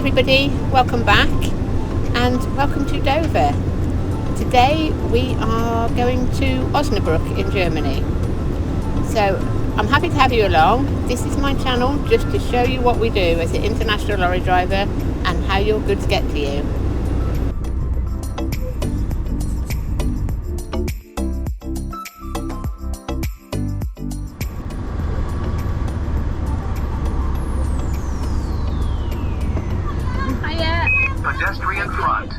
everybody, welcome back and welcome to Dover. Today we are going to Osnabrück in Germany. So I'm happy to have you along. This is my channel just to show you what we do as an international lorry driver and how your goods get to you. Pedestrian front.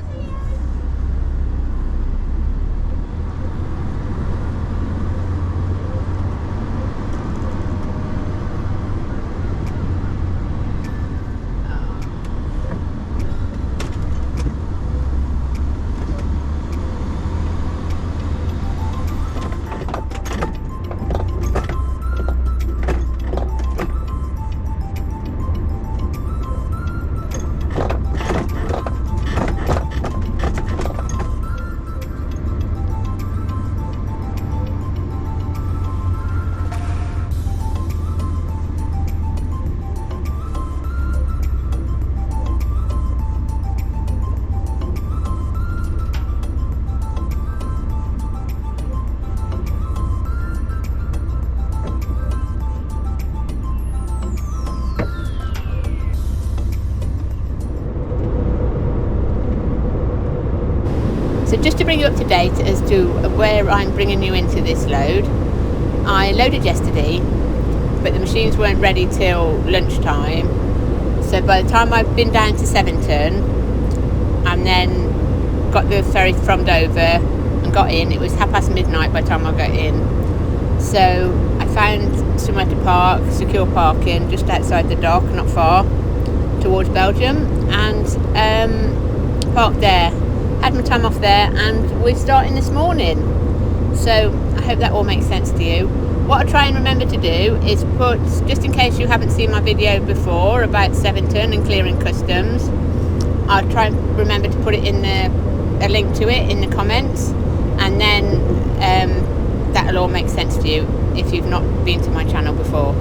So just to bring you up to date as to where I'm bringing you into this load, I loaded yesterday, but the machines weren't ready till lunchtime. So by the time I've been down to Sevington and then got the ferry from Dover and got in, it was midnight by the time I got in. So I found somewhere to park, secure parking, just outside the dock, not far, towards Belgium, and parked there. Had my time off there, and we're starting this morning. So I hope that all makes sense to you. What I try and remember to do is put, just in case you haven't seen my video before about Sevington and clearing customs, I'll try and remember to put it in a link to it in the comments, and then that'll all make sense to you if you've not been to my channel before.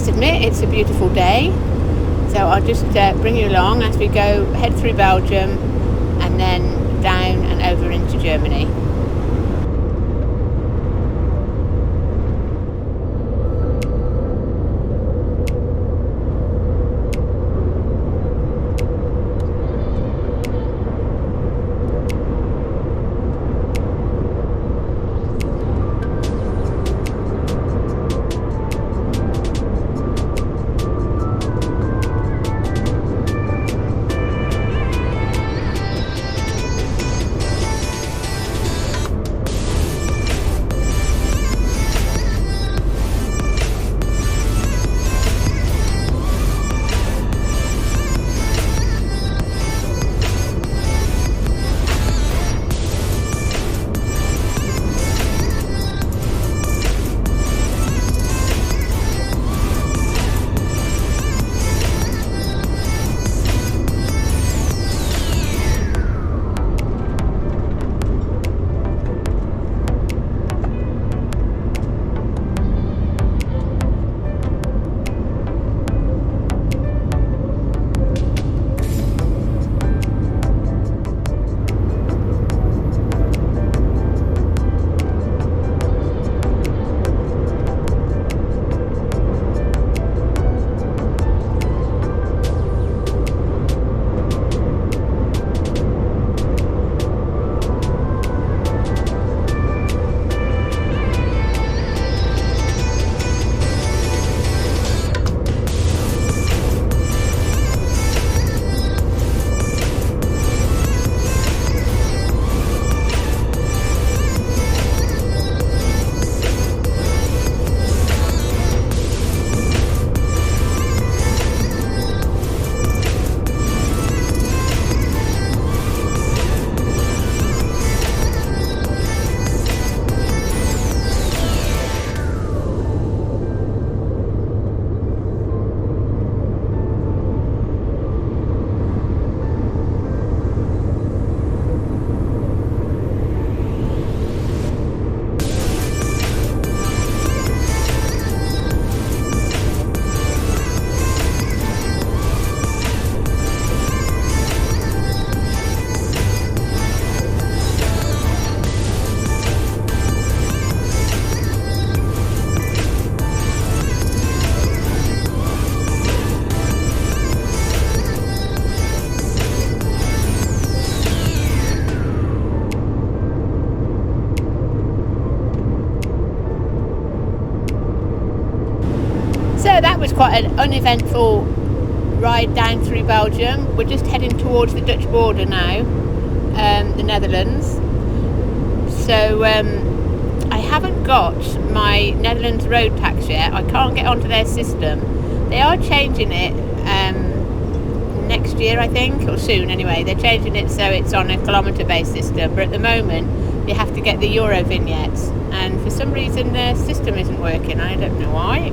Admit it's a beautiful day, so I'll just bring you along as we head through Belgium and then down and over into Germany. quite an uneventful ride down through Belgium. We're just heading towards the Dutch border now, the Netherlands. So I haven't got my Netherlands road tax yet. I can't get onto their system. They are changing it next year, I think, or soon anyway. They're changing it so it's on a kilometre based system, but at the moment you have to get the Euro vignettes, and for some reason their system isn't working. I don't know why.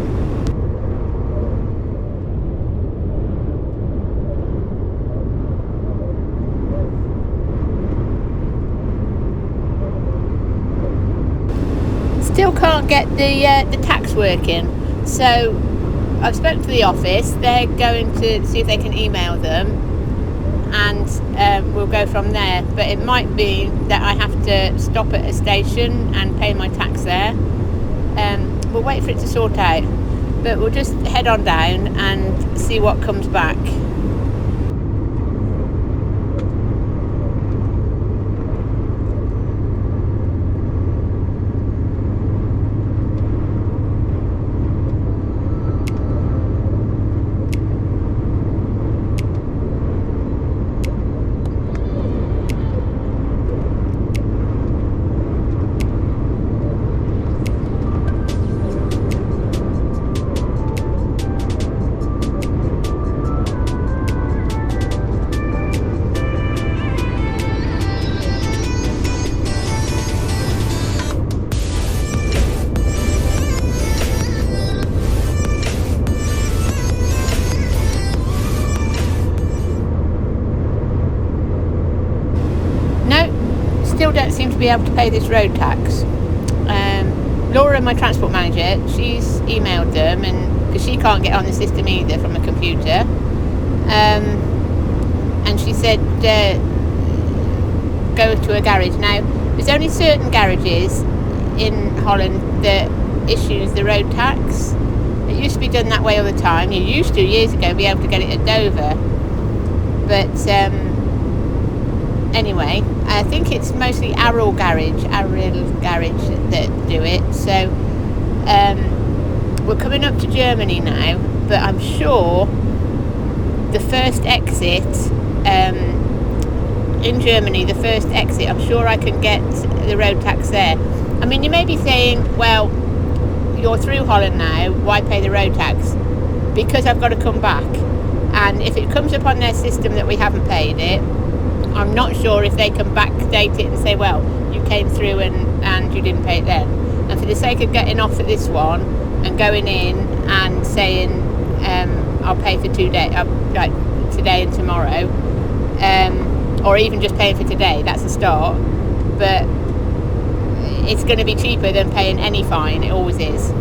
Still can't get the tax working, so I've spoken to the office. They're going to see if they can email them, and we'll go from there. But it might be that I have to stop at a station and pay my tax there. We'll wait for it to sort out, but we'll just head on down and see what comes back. Still don't seem to be able to pay this road tax. Laura, my transport manager, she's emailed them, and because she can't get on the system either from a computer, and she said go to a garage. Now there's only certain garages in Holland that issues the road tax. It used to be done that way all the time. You used to, years ago, be able to get it at Dover, but anyway, I think it's mostly Arrel Garage that do it. So we're coming up to Germany now, but I'm sure the first exit in Germany, the first exit, I'm sure I can get the road tax there. I mean, you may be saying, well, you're through Holland now, why pay the road tax? Because I've got to come back, and if it comes up on their system that we haven't paid it, I'm not sure if they can backdate it and say, well, you came through and you didn't pay it then. And for the sake of getting off at this one and going in and saying I'll pay for 2 days, like today and tomorrow, or even just paying for today, that's a start, but it's going to be cheaper than paying any fine. It always is.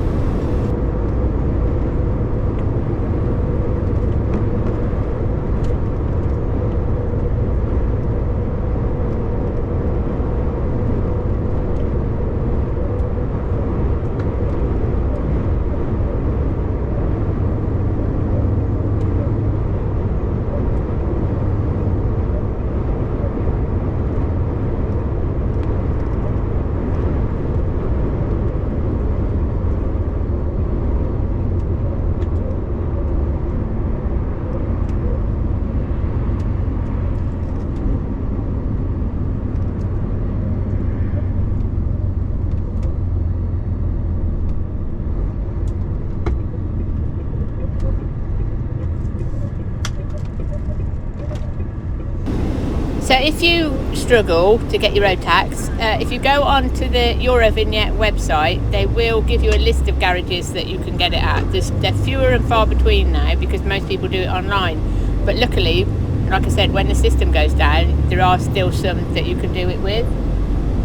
So if you struggle to get your road tax, if you go onto the Eurovignette website, they will give you a list of garages that you can get it at. They're fewer and far between now because most people do it online. But luckily, like I said, when the system goes down, there are still some that you can do it with.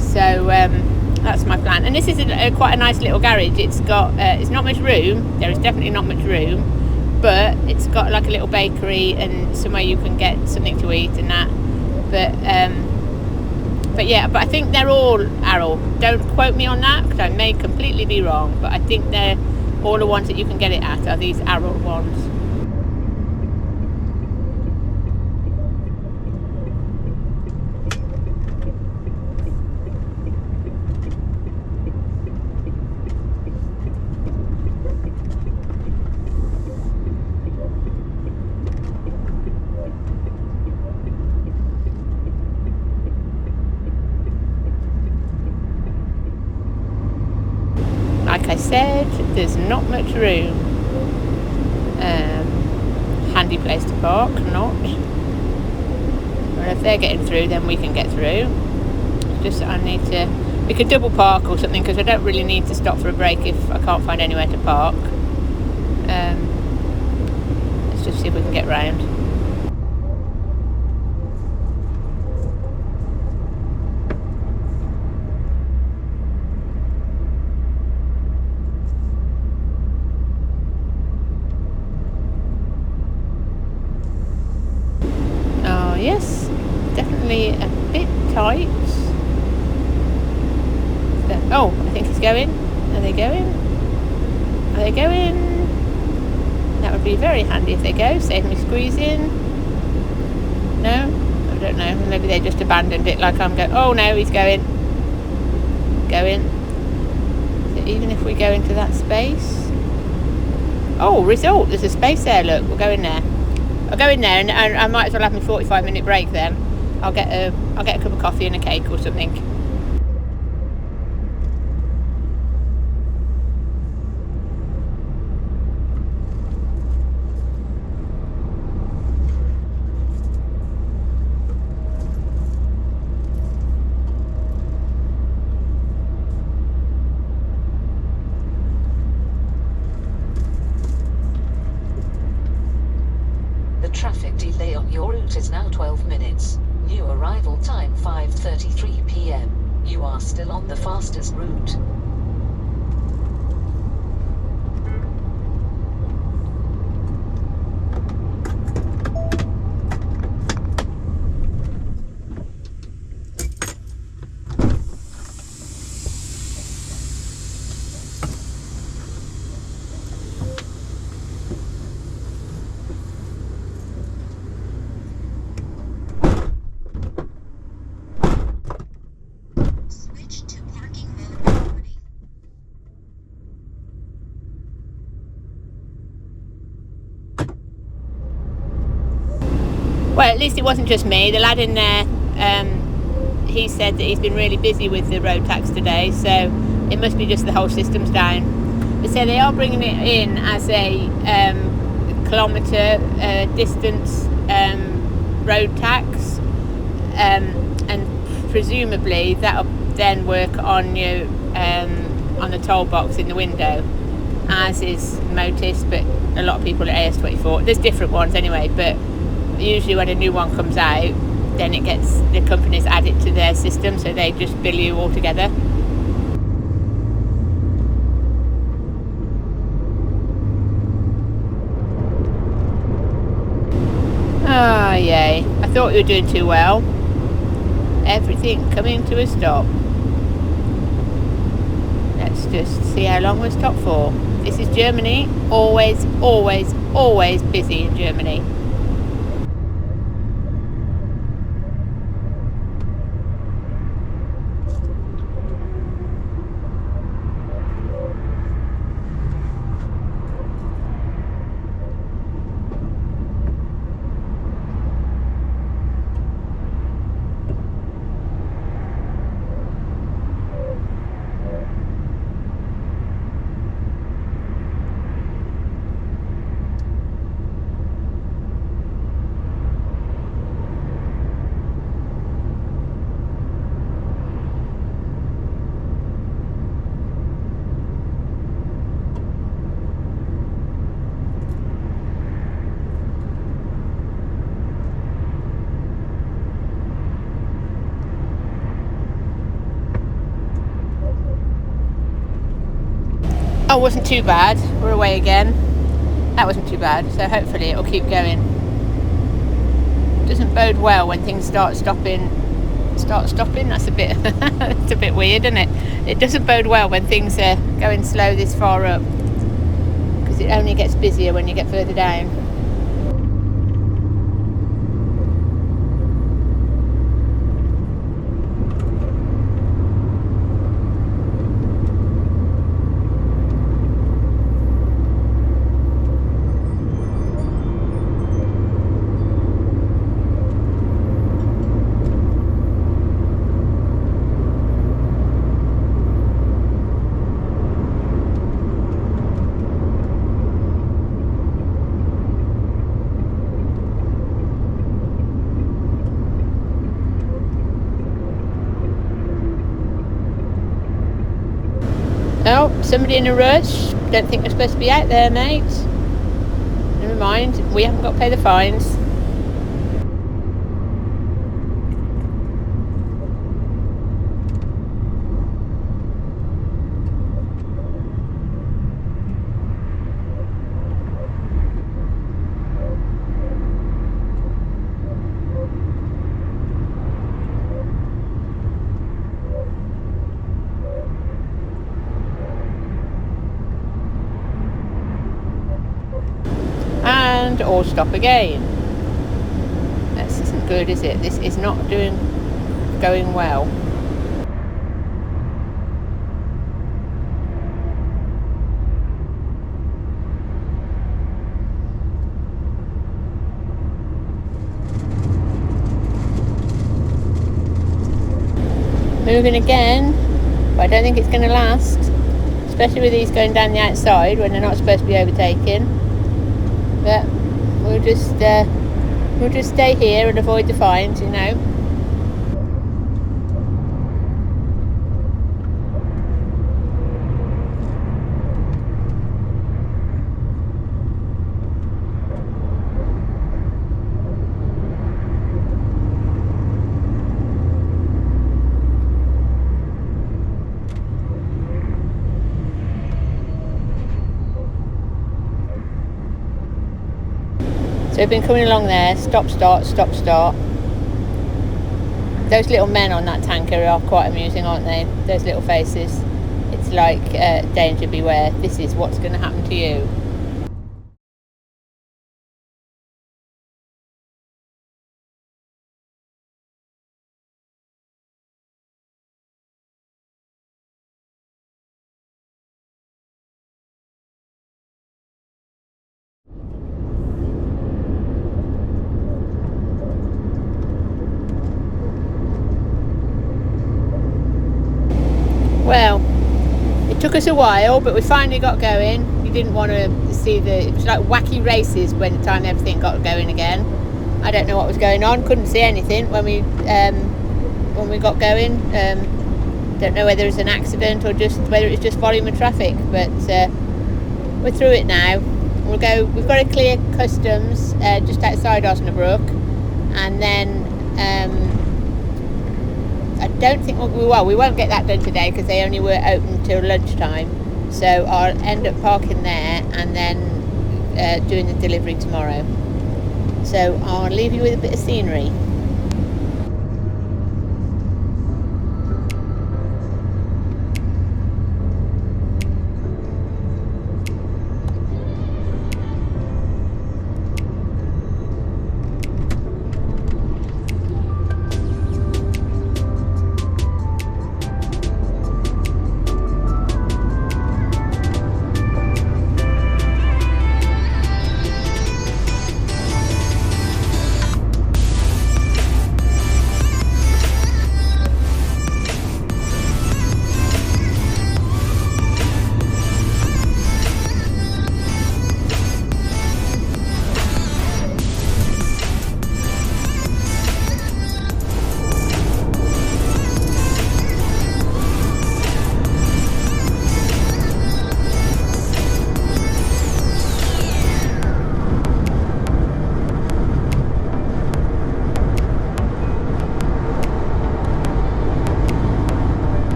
So that's my plan. And this is quite a nice little garage. It's got, it's not much room. There is definitely not much room, but it's got like a little bakery and somewhere you can get something to eat and that. But yeah, but I think they're all Arrel. Don't quote me on that because I may completely be wrong, but I think they're all the ones that you can get it at are these Arrel ones. there's not much room. Handy place to park, not. Well, if they're getting through, then we can get through. It's just that I need to... We could double park or something, because I don't really need to stop for a break if I can't find anywhere to park. Let's just see if we can get round. Oh yes, definitely a bit tight. Oh, I think he's going. Are they going? Are they going? That would be very handy if they go. Save me squeezing. No? I don't know. Maybe they just abandoned it like I'm going. Oh no, he's going. Going. So even if we go into that space. Oh, result. There's a space there, look. We'll go in there. I'll go in there and I might as well have my 45-minute break then. I'll get a cup of coffee and a cake or something. Traffic delay on your route is now 12 minutes. New arrival time 5:33 p.m. You are still on the fastest route. Well, at least it wasn't just me. The lad in there, he said that he's been really busy with the road tax today, so it must be just the whole system's down. They say they are bringing it in as a kilometre distance road tax, and presumably that'll then work on you on the toll box in the window, as is Motis, but a lot of people at AS24. There's different ones anyway, but usually when a new one comes out, then it gets, the companies add it to their system, so they just bill you all together. Oh yay, I thought we were doing too well. Everything coming to a stop. Let's just see how long we're stopped for. This is Germany. Always, always, always busy in Germany. Oh, wasn't too bad. We're away again. That wasn't too bad, so hopefully it'll keep going. Doesn't bode well when things start stopping. That's a bit it's a bit weird, isn't it? It doesn't bode well when things are going slow this far up, because it only gets busier when you get further down. Somebody in a rush? Don't think we're supposed to be out there, mate. Never mind, we haven't got to pay the fines. And all stop again. This isn't good, is it? This is not going well. Moving again, but I don't think it's going to last, especially with these going down the outside when they're not supposed to be overtaking. But we'll just stay here and avoid the fines, you know. So we've been coming along there, stop, start, stop, start. Those little men on that tanker are quite amusing, aren't they? Those little faces. It's like, danger beware, this is what's going to happen to you. Well, it took us a while, but we finally got going. You didn't want to see it was like wacky races when the time everything got going again. I don't know what was going on, couldn't see anything when we got going. Don't know whether it was an accident or just whether it's just volume of traffic, but we're through it now. We've got to clear customs just outside Osnabrück, and then I don't think we won't get that done today because they only were open till lunchtime, so I'll end up parking there and then doing the delivery tomorrow. So I'll leave you with a bit of scenery.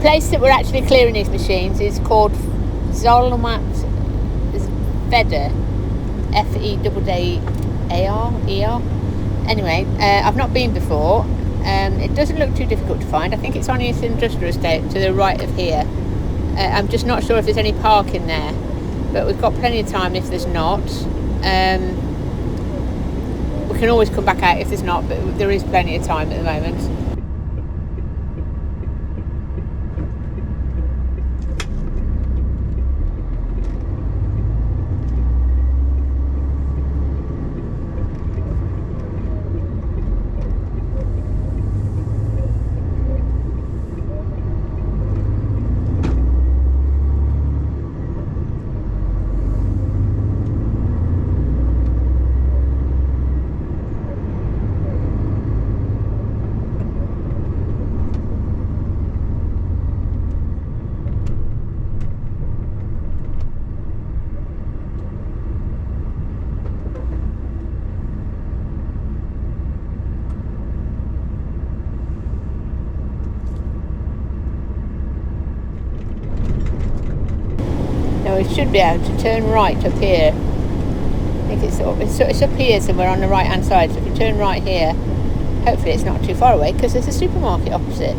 place that we're actually clearing these machines is called Zolmat Feder, Fedar. Anyway, I've not been before. It doesn't look too difficult to find. I think it's on this industrial estate to the right of here. I'm just not sure if there's any parking there, but we've got plenty of time if there's not. We can always come back out if there's not, but there is plenty of time at the moment. We should be able to turn right up here. I think it's up here somewhere on the right hand side, so if you turn right here, hopefully it's not too far away because there's a supermarket opposite.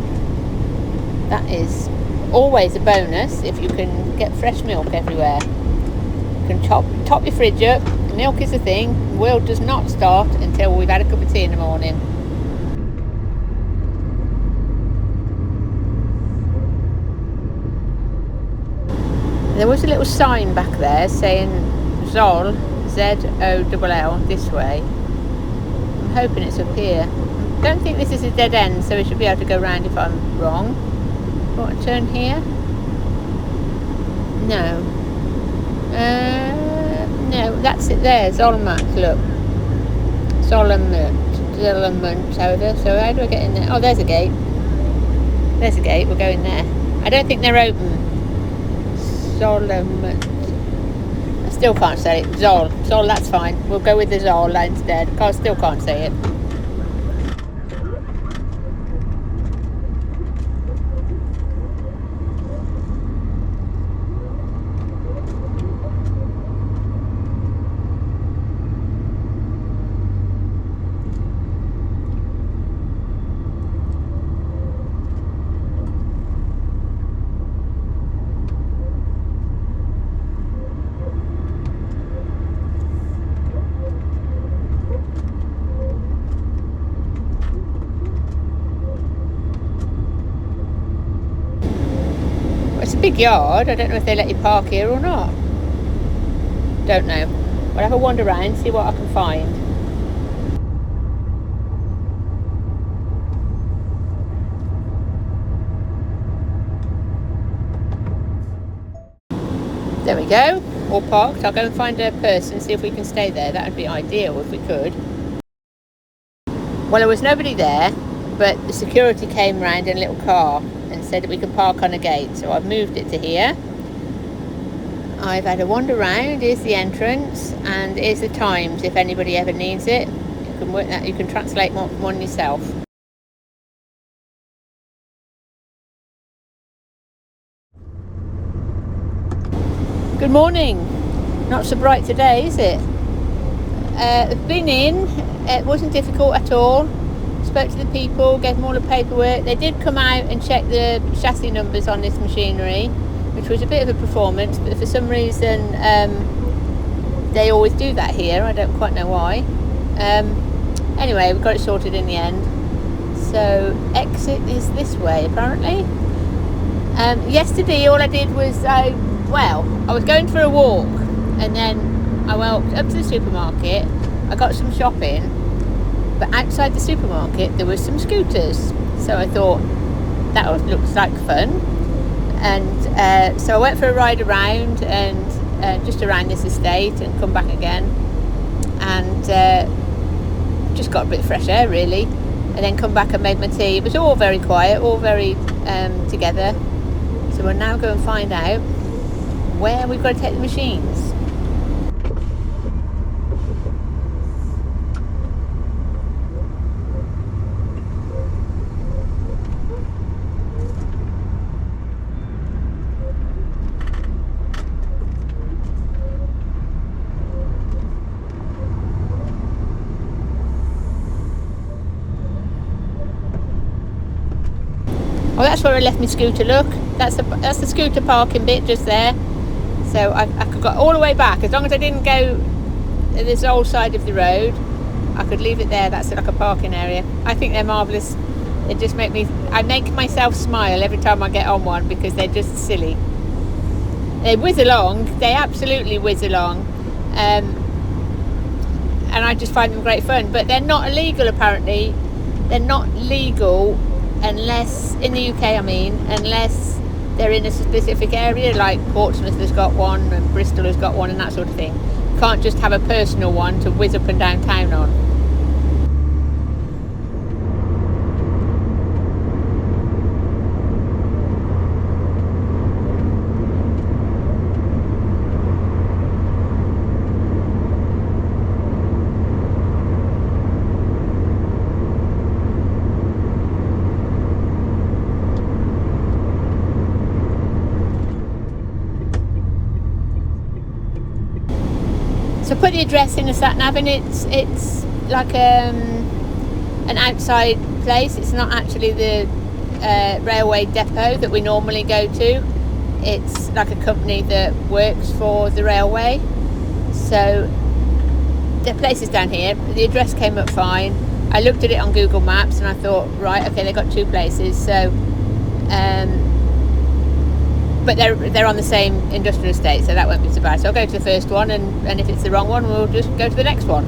That is always a bonus if you can get fresh milk everywhere. You can top your fridge up. Milk is the thing. The world does not start until we've had a cup of tea in the morning. There was a little sign back there saying Zoll, Z-O-L-L, this way. I'm hoping it's up here. I don't think this is a dead end, so we should be able to go round if I'm wrong. Want to turn here? No. No, that's it there, Zolmat, look. Zolmat, however. So how do I get in there? Oh, there's a gate. There's a gate, we'll go in there. I don't think they're open. Zolmat. I still can't say it. Zol, that's fine. We'll go with the Zol instead. I still can't say it. It's a big yard. I don't know if they let you park here or not. Don't know. We'll have a wander around, see what I can find. There we go. All parked. I'll go and find a person, see if we can stay there. That would be ideal if we could. Well, there was nobody there, but the security came round in a little car and said that we could park on a gate, so I've moved it to here. I've had a wander around. Here's the entrance and here's the times if anybody ever needs it. You can work that, you can translate one yourself. Good morning. Not so bright today, is it? I've been in. It wasn't difficult at all. Spoke to the people, gave them all the paperwork. They did come out and check the chassis numbers on this machinery, which was a bit of a performance, but for some reason they always do that here. I don't quite know why. Anyway, we got it sorted in the end. So exit is this way apparently. Yesterday all I did was I was going for a walk and then I walked up to the supermarket. I got some shopping, but outside the supermarket there were some scooters, so I thought that looks like fun, and so I went for a ride around and just around this estate and come back again, and just got a bit of fresh air really, and then come back and made my tea. It was all very quiet, all very together. So we'll now go and find out where we've got to take the machines. Oh, that's where I left my scooter, look. That's the scooter parking bit just there. So I could go all the way back. As long as I didn't go this old side of the road, I could leave it there. That's like a parking area. I think they're marvellous. They just I make myself smile every time I get on one because they're just silly. They whiz along. They absolutely whiz along. And I just find them great fun. But they're not illegal, apparently. They're not legal unless, in the UK I mean, unless they're in a specific area, like Portsmouth has got one and Bristol has got one and that sort of thing. You can't just have a personal one to whiz up and down town on. So put the address in the sat nav, and it's like an outside place. It's not actually the railway depot that we normally go to. It's like a company that works for the railway. So the place is down here. The address came up fine. I looked at it on Google Maps and I thought, right, okay, they've got two places. So but they're on the same industrial estate, so that won't be so bad. So I'll go to the first one, and if it's the wrong one, we'll just go to the next one.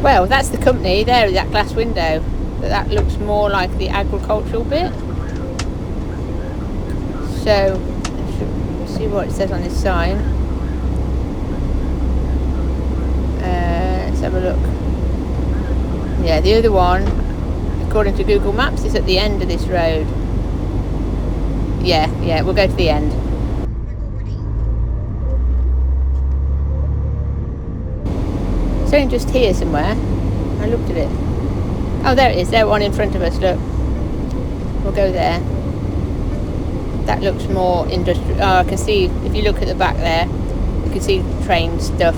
Well, that's the company there, that glass window. That looks more like the agricultural bit. So, let's see what it says on this sign. Let's have a look. Yeah, the other one, according to Google Maps, is at the end of this road. Yeah, we'll go to the end. It's only just here somewhere. I looked at it. Oh, there it is. There, one in front of us. Look. We'll go there. That looks more industrial. Oh, I can see, if you look at the back there, you can see train stuff.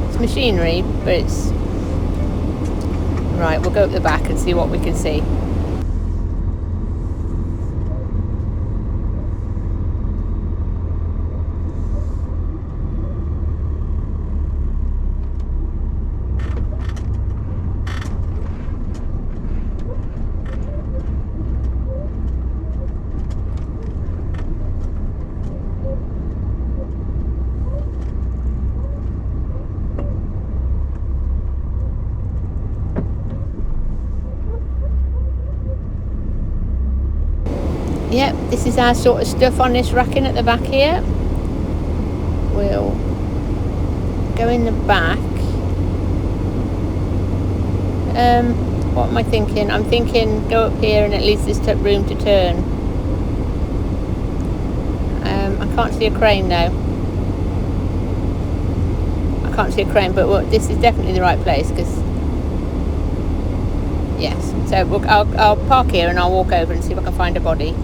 It's machinery, but it's... Right, we'll go up the back and see what we can see. Yep, this is our sort of stuff on this racking at the back here. We'll go in the back. What am I thinking? I'm thinking go up here and at least there's room to turn. I can't see a crane though. I can't see a crane, but this is definitely the right place because... Yes, so I'll park here and I'll walk over and see if I can find a body.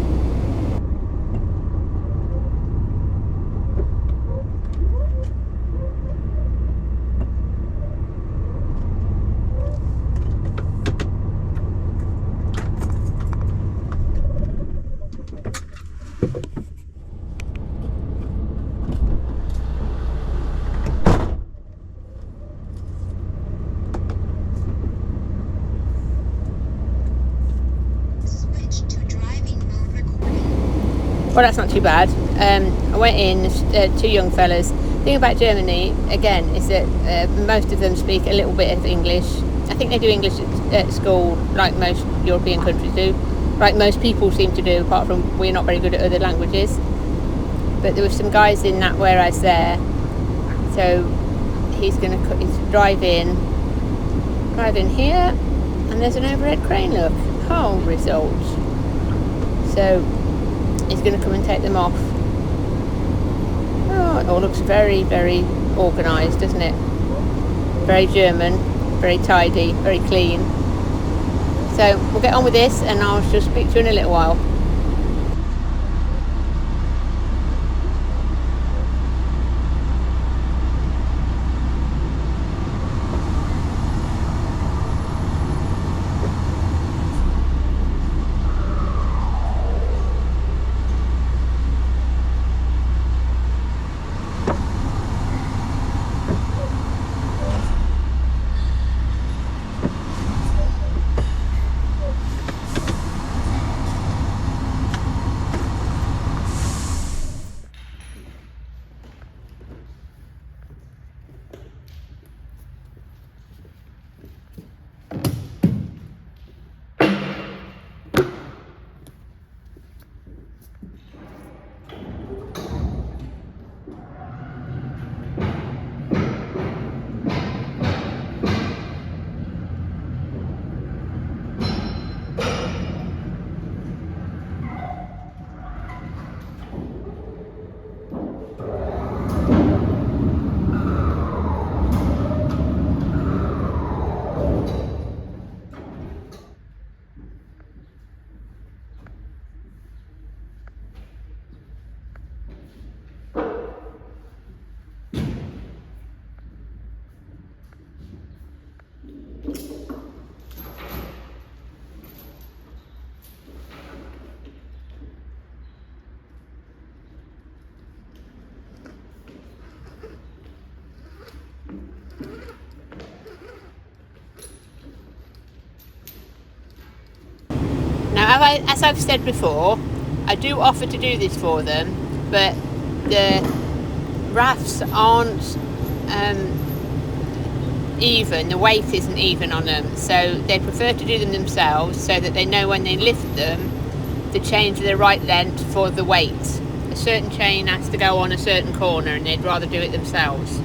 Well, that's not too bad. I went in, two young fellas. The thing about Germany, again, is that most of them speak a little bit of English. I think they do English at school, like most European countries do, like most people seem to do, apart from we're not very good at other languages. But there were some guys in that warehouse there, so he's driving here, and there's an overhead crane, look. Oh, results. So he's going to come and take them off. Oh, it all looks very, very organised, doesn't it? Very German, very tidy, very clean. So we'll get on with this, and I'll just speak to you in a little while. Now, as I've said before, I do offer to do this for them, but the rafts aren't even, the weight isn't even on them, so they prefer to do them themselves so that they know when they lift them the chains are the right length for the weight. A certain chain has to go on a certain corner, and they'd rather do it themselves.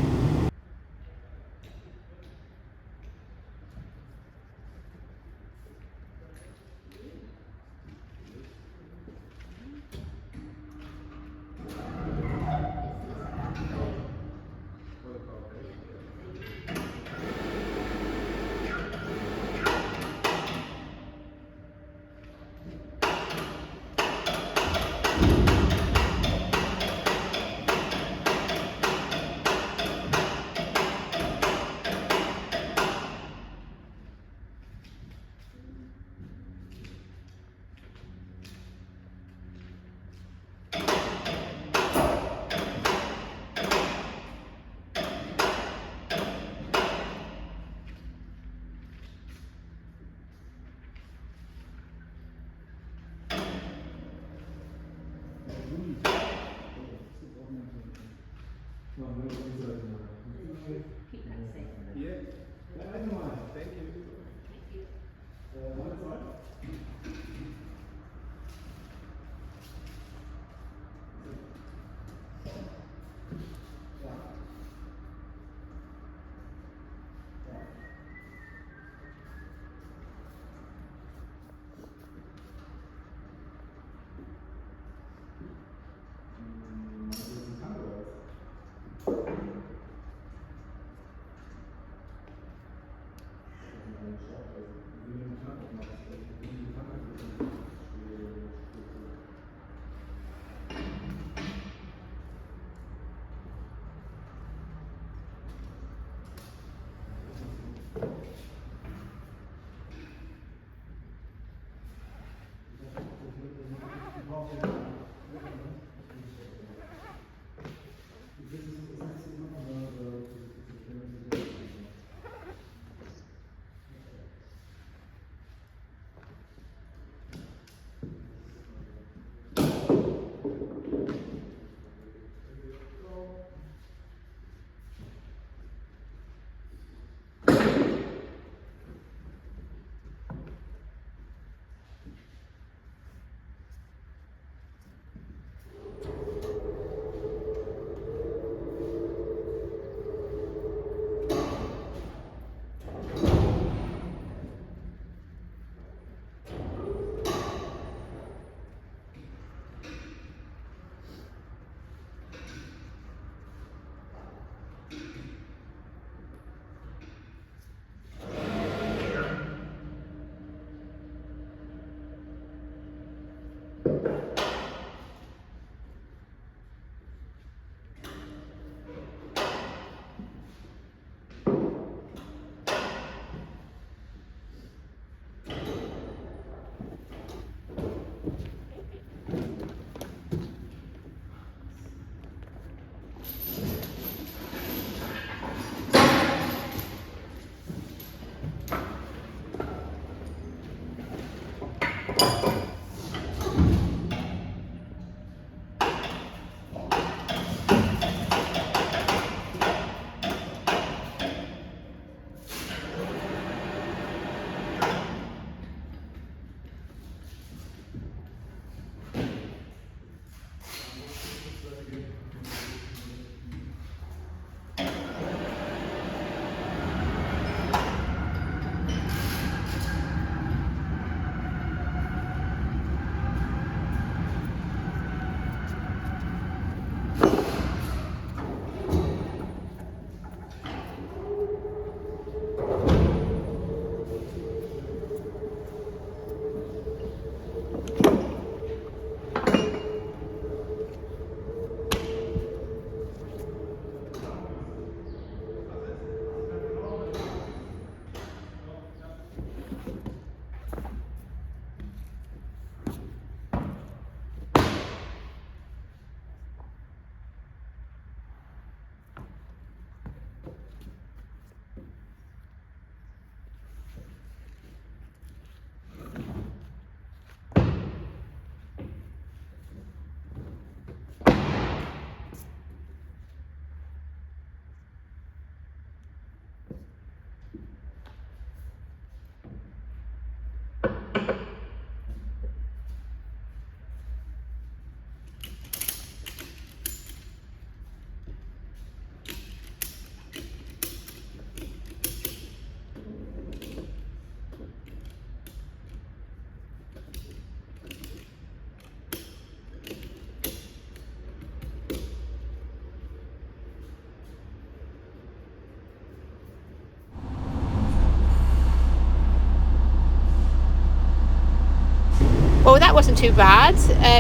too bad.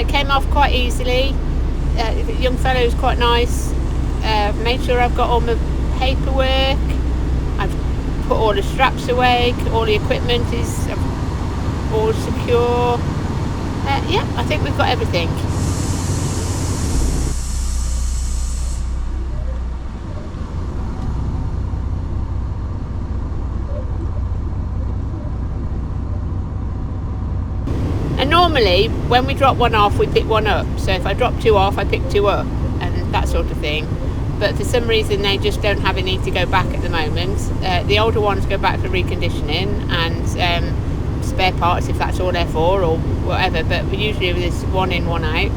Came off quite easily. The young fellow was quite nice. Made sure I've got all my paperwork. I've put all the straps away. All the equipment is all secure. Yeah, I think we've got everything. And normally, when we drop one off, we pick one up. So if I drop 2 off, I pick 2 up, and that sort of thing. But for some reason, they just don't have a need to go back at the moment. The older ones go back for reconditioning and spare parts, if that's all they're for, or whatever. But usually there's 1 in, 1 out.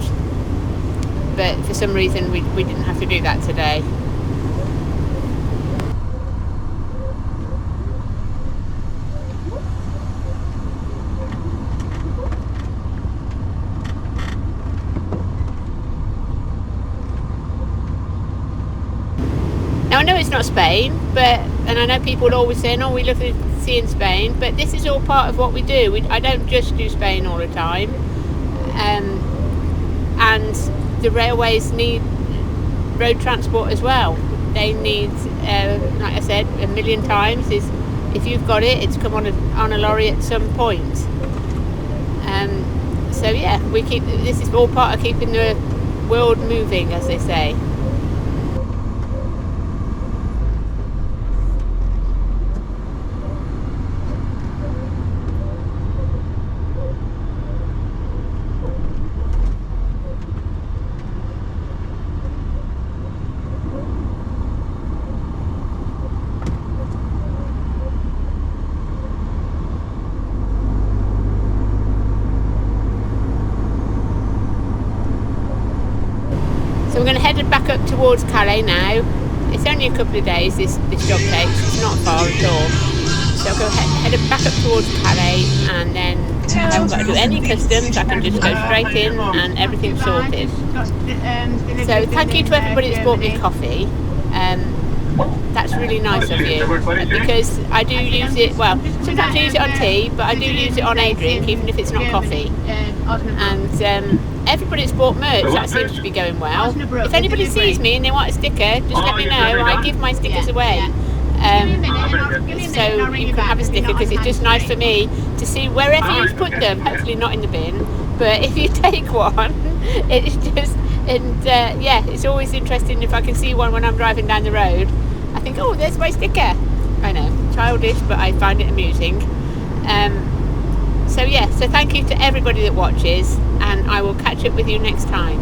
But for some reason, we didn't have to do that today. Now I know it's not Spain, and I know people are always saying, "Oh, we love to see in Spain," but this is all part of what we do. I don't just do Spain all the time, and the railways need road transport as well. They need, like I said a million times, is if you've got it, it's come on a lorry at some point. So yeah, this is all part of keeping the world moving, as they say. So we're going to head back up towards Calais now. It's only a couple of days this job takes, it's not far at all. So I'll go head back up towards Calais, and then I haven't got to do any customs. I can just go straight in and everything's sorted. So thank you to everybody that's bought me coffee. That's really nice of you, because I do use it, well, sometimes I use it on tea, but I do use it on a drink, even if it's not coffee. And everybody that's bought merch, that seems to be going well. If anybody sees me and they want a sticker, just let me know. I give my stickers away. So you can have a sticker, because it's just nice for me to see wherever you've put them. Hopefully not in the bin, but if you take one, it's just, and yeah, it's always interesting if I can see one when I'm driving down the road. I think, oh, there's my sticker. I know, childish, but I find it amusing. So yeah, so thank you to everybody that watches, and I will catch up with you next time.